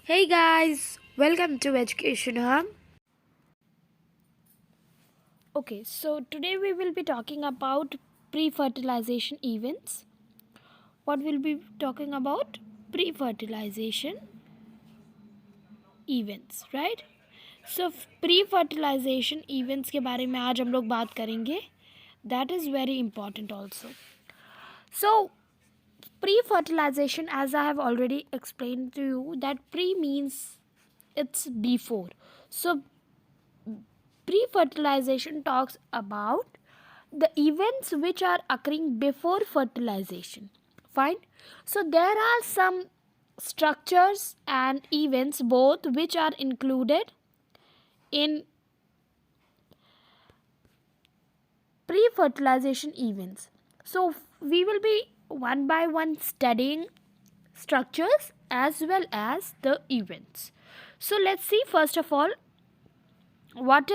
Hey guys, welcome to Education Hub. Okay, so today we will be talking about pre-fertilization events. What we'll be talking about? Pre-fertilization events, right? So pre-fertilization events के बारे में आज हम लोग बात करेंगे. That is very important also. So pre-fertilization, as I have already explained to you, that pre means it's before. So pre-fertilization talks about the events which are occurring before fertilization. Fine. So there are some structures and events both which are included in pre-fertilization events. So we will be one by one studying structures as well as the events. So let's see first of all what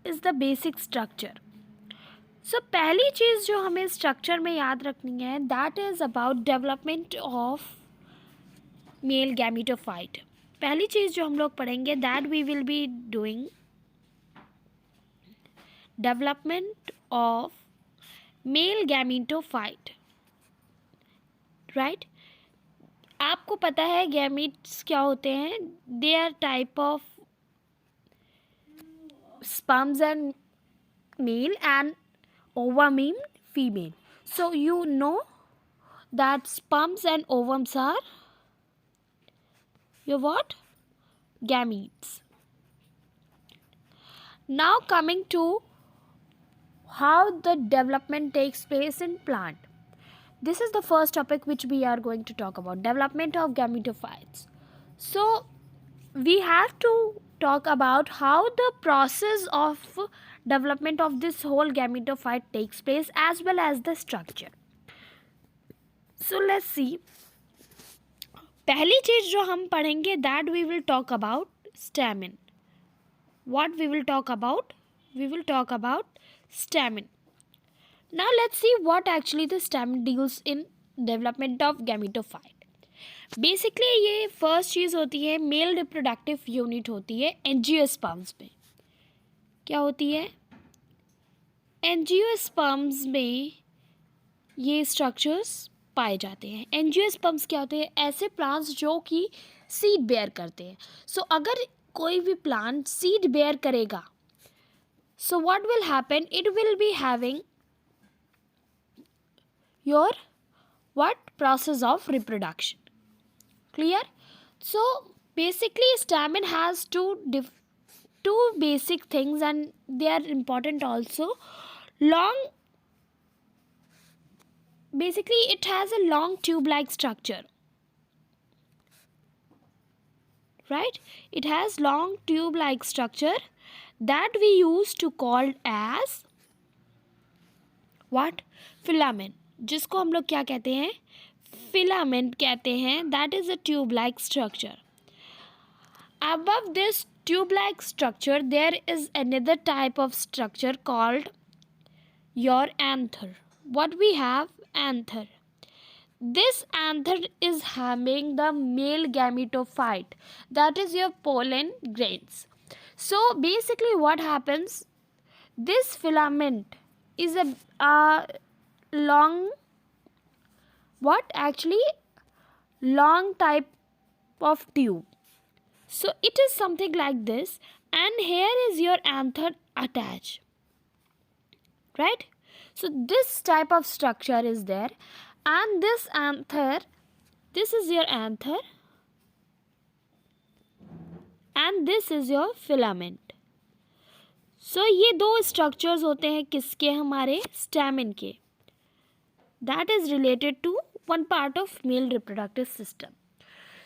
is the basic structure. So पहली चीज़ जो हमें structure में याद रखनी है that is about development of male gametophyte. पहली चीज़ जो हम लोग पढ़ेंगे that we will be doing development of male gametophyte. Right, आपको पता है गैमीट्स क्या होते हैं. They are type of sperms and male and ovum mean female. So you know that sperms and ovums are your what? Gametes. Now coming to how the development takes place in plant. This is the first topic which we are going to talk about, development of gametophytes. So we have to talk about how the process of development of this whole gametophyte takes place as well as the structure. So let's see. पहली चीज जो हम पढ़ेंगे that we will talk about stamen. What we will talk about? We will talk about stamen. Now let's see what actually the stamen deals in development of gametophyte. Basically ये first चीज़ होती है male reproductive unit होती है angiosperms में. क्या होती है? Angiosperms में ये स्ट्रक्चर्स पाए जाते हैं. एंजियोस्पर्म्स क्या होते हैं? ऐसे प्लांट्स जो कि सीड बेयर करते हैं. सो अगर कोई भी प्लांट सीड बेयर करेगा so what will happen? It will be having your what process of reproduction. Clear? So basically stamen has two basic things and they are important also. Basically it has a long tube like structure, right? It has long tube like structure that we use to call as what? Filament. जिसको हम लोग क्या कहते हैं? Filament कहते हैं. That is a tube like structure. Above this tube like structure there is another type of structure called your anther. What we have? Anther. This anther is having the male gametophyte, that is your pollen grains. So basically what happens? This filament is a long long type of tube. So it is something like this and here is your anther attached, right? So this type of structure is there and this is your anther and this is your filament. So ये दो structures होते हैं किसके? हमारे stamen के. That is related to one part of male reproductive system.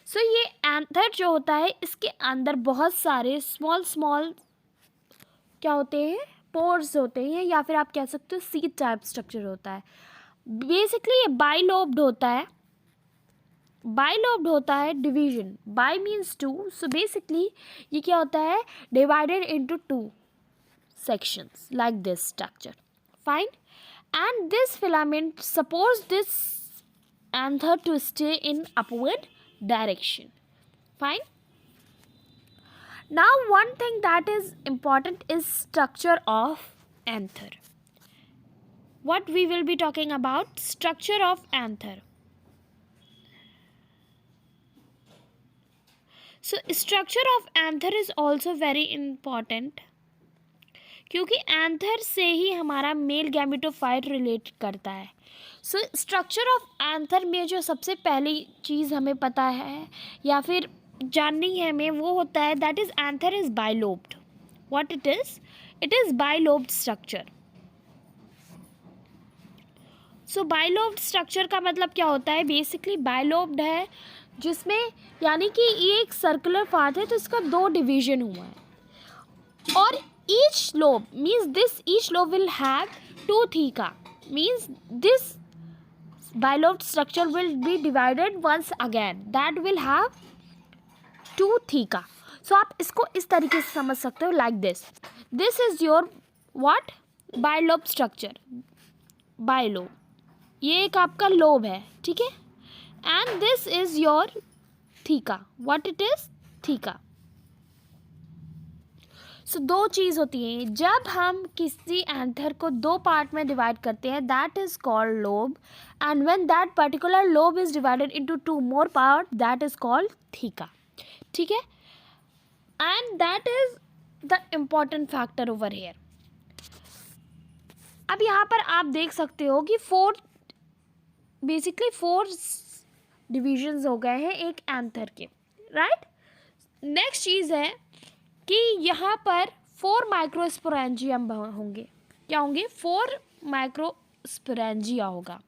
So ये anther जो होता है इसके अंदर बहुत सारे स्मॉल क्या होते हैं? पोर्स होते हैं या फिर आप कह सकते हो सीड टाइप स्ट्रक्चर होता है. बेसिकली ये बाइलोब्ड होता है. Division. Bi means two. So basically ये क्या होता है? Divided into two sections like this structure. Fine. And this filament supports this anther to stay in upward direction. Fine. Now one thing that is important is structure of anther. What we will be talking about? Structure of anther. So structure of anther is also very important, क्योंकि anther से ही हमारा male gametophyte relate करता है. सो structure of anther में जो सबसे पहली चीज़ हमें पता है या फिर जाननी है हमें, वो होता है that is anther is bilobed. What it is bilobed structure. So bilobed structure का मतलब क्या होता है? बेसिकली बाइलोब्ड है जिसमें, यानी कि ये एक सर्कुलर पाथ है तो इसका 2 डिवीजन हुआ है, और each lobe means each lobe will have 2 theca, means this bilobed structure will be divided once again, that will have 2 theca. So आप इसको इस तरीके से समझ सकते हो, like this is your what bilobe structure. Bilobe ये एक आपका लोब है, ठीक है, and this is your theca. What it is? Theca. So 2 चीज़ होती हैं जब हम किसी एंथर को 2 पार्ट में डिवाइड करते हैं, that is called lobe, and when that particular lobe is divided into 2 more part, that is called theca. ठीक है, and that is the important factor over here. अब यहाँ पर आप देख सकते हो कि 4 डिविजन्स हो गए हैं एक एंथर के, राइट. नेक्स्ट चीज़ है कि यहाँ पर 4 माइक्रोस्पोरेंजियम होंगे. क्या होंगे? 4 माइक्रोस्पोरेंजिया होगा.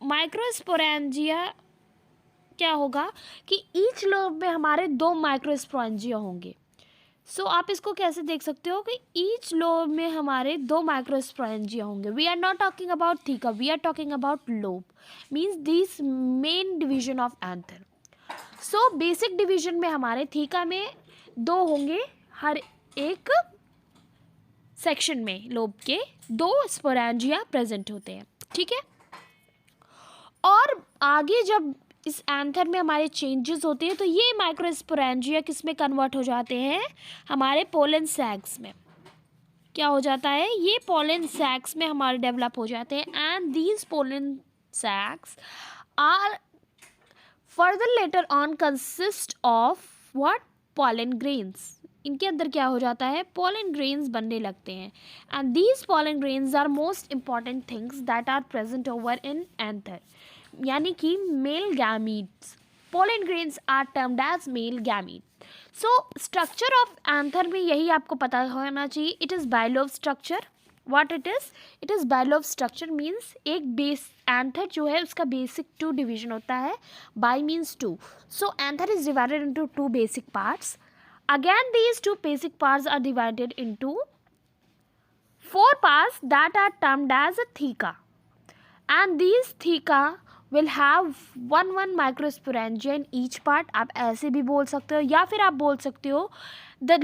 माइक्रोस्पोरेंजिया क्या होगा कि ईच लोब में हमारे 2 माइक्रोस्पोरेंजिया होंगे. सो आप इसको कैसे देख सकते हो कि ईच लोब में हमारे 2 माइक्रोस्पोरेंजिया होंगे. We are not talking about theca, we are talking about lobe, means this main division of anther. So basic division में हमारे थीका में 2 होंगे, हर एक सेक्शन में लोब के 2 स्पोरेंजिया प्रेजेंट होते हैं. ठीक है, और आगे जब इस एंथर में हमारे चेंजेस होते हैं तो ये माइक्रोस्पोरेंजिया किस में कन्वर्ट हो जाते हैं? हमारे पोलन सैक्स में. क्या हो जाता है? ये पोलन सैक्स में हमारे डेवलप हो जाते हैं, and these pollen sacs are further later on consist of what? Pollen grains. इनके अंदर क्या हो जाता है? पोलन ग्रेन्स बनने लगते हैं, and these pollen grains are most important things that are present over in anther, यानी कि male gametes. Pollen grains are termed as male gamete. So structure of anther में यही आपको पता होना चाहिए. It is bilobe structure. What it is bilobe structure means एक base anther जो है उसका बेसिक 2 डिवीजन होता है. Bi means 2. So anther is divided into 2 basic parts. Again these 2 basic parts are divided into 4 parts that are termed as a theca, and these theca will have 1 microsporangia in each part. आप ऐसे भी बोल सकते हो, या फिर आप बोल सकते हो the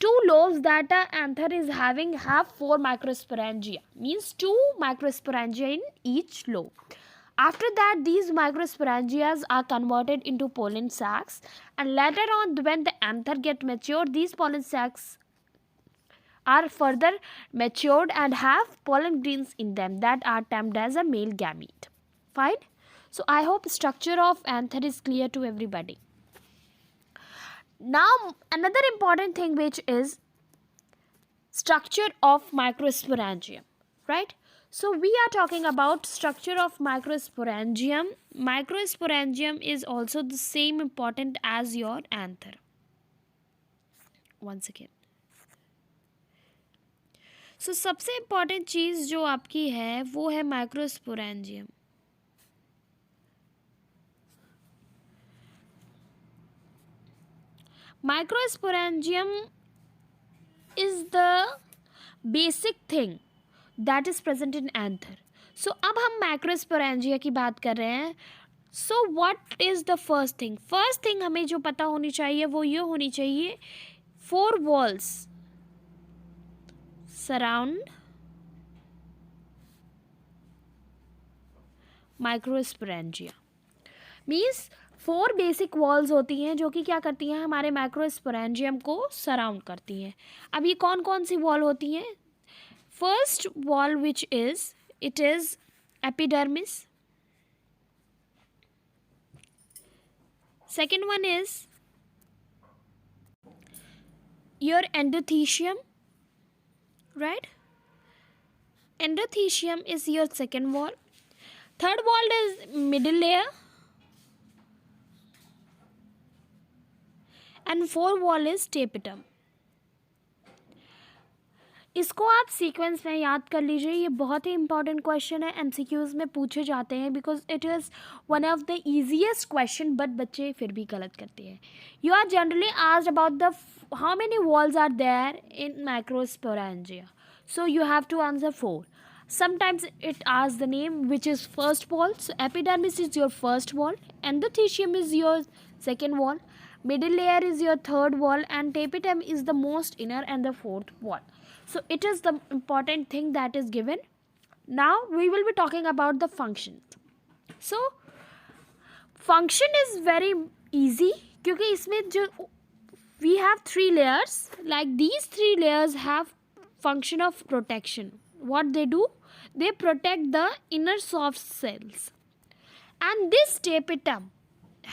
2 lobes that a anther is having have 4 microsporangia, means 2 microsporangia in each lobe. After that, these microsporangias are converted into pollen sacs, and later on when the anther get matured, these pollen sacs are further matured and have pollen grains in them that are termed as a male gamete. Fine. So I hope structure of anther is clear to everybody. Now another important thing which is structure of microsporangium, right? So we are talking about structure of microsporangium. Microsporangium is also the same important as your anther. Once again. सो सबसे important चीज़ जो आपकी है वो है microsporangium. Microsporangium is the basic thing that is present in anther. So अब हम microsporangia की बात कर रहे हैं. So what is the first thing? First thing हमें जो पता होनी चाहिए वो ये होनी चाहिए, 4 walls surround microsporangia. Means 4 basic walls होती हैं जो कि क्या करती हैं, हमारे माइक्रोस्पोरेंजियम को सराउंड करती हैं। अब ये कौन कौन सी वॉल होती हैं? First wall which is it is epidermis, second one is your endothelium, right? Endothelium is your second wall. Third wall is middle layer, and fourth wall is tapetum. इसको आप सीक्वेंस में याद कर लीजिए, ये बहुत ही इंपॉर्टेंट क्वेश्चन है, एमसीक्यूज में पूछे जाते हैं because it is one of the easiest question, but बच्चे फिर भी गलत करते हैं. You are generally asked about the how many walls are there in microsporangia, so you have to answer 4. Sometimes it asks the name which is first wall. So epidermis is your first wall, endothelium is your second wall, middle layer is your third wall, and tapetum is the most inner and the fourth wall. So it is the important thing that is given. Now we will be talking about the function. So function is very easy क्योंकि इसमें जो we have 3 layers, like these 3 layers have function of protection. What they do? They protect the inner soft cells. And this tapetum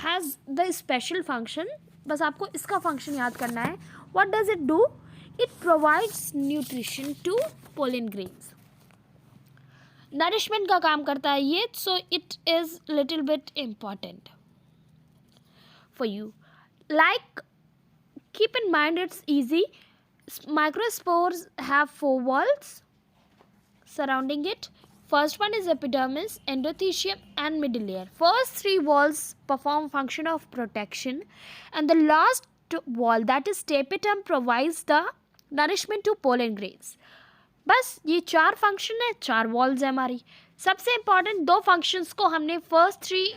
has the special function. बस आपको इसका function याद करना है. What does it do? It provides nutrition to pollen grains. Nourishment का काम करता है ये, so it is little bit important for you. Like, keep in mind it's easy. Microspores have 4 walls surrounding it. First one is epidermis, endothelium, and middle layer. First 3 walls perform function of protection, and the last wall, that is tapetum, provides the nourishment to pollen grains. बस ये 4 function है, 4 walls है हमारी. सबसे important 2 functions को हमने first 3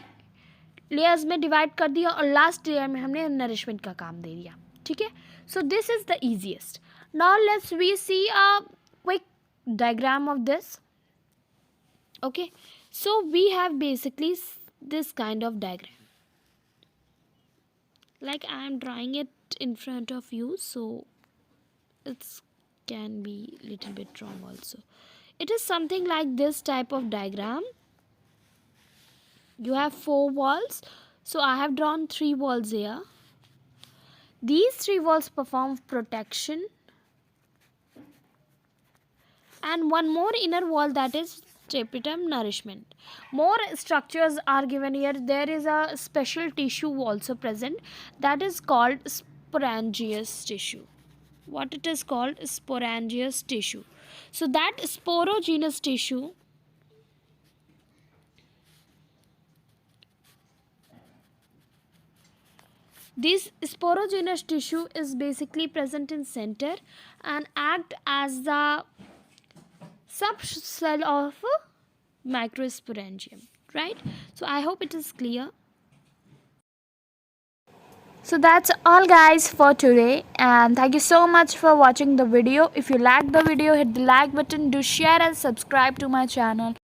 layers में divide कर दिया और लास्ट लेयर में हमने नरिशमेंट का काम दे दिया. ठीक है, so this is the easiest. Now let's we see a quick diagram of this. Okay, so we have basically this kind of diagram, like I am drawing it in front of you, so it can be little bit wrong also. It is something like this type of diagram. You have 4 walls, so I have drawn 3 walls here. These 3 walls perform protection, and one more inner wall, that is tapetum, nourishment. More structures are given here. There is a special tissue also present, that is called sporangious tissue. What it is called? Sporangious tissue. So that sporogenous tissue, this sporogenous tissue is basically present in center and act as the subcell of microsporangium, right? So I hope it is clear. So that's all guys for today, and thank you so much for watching the video. If you liked the video, hit the like button, do share and subscribe to my channel.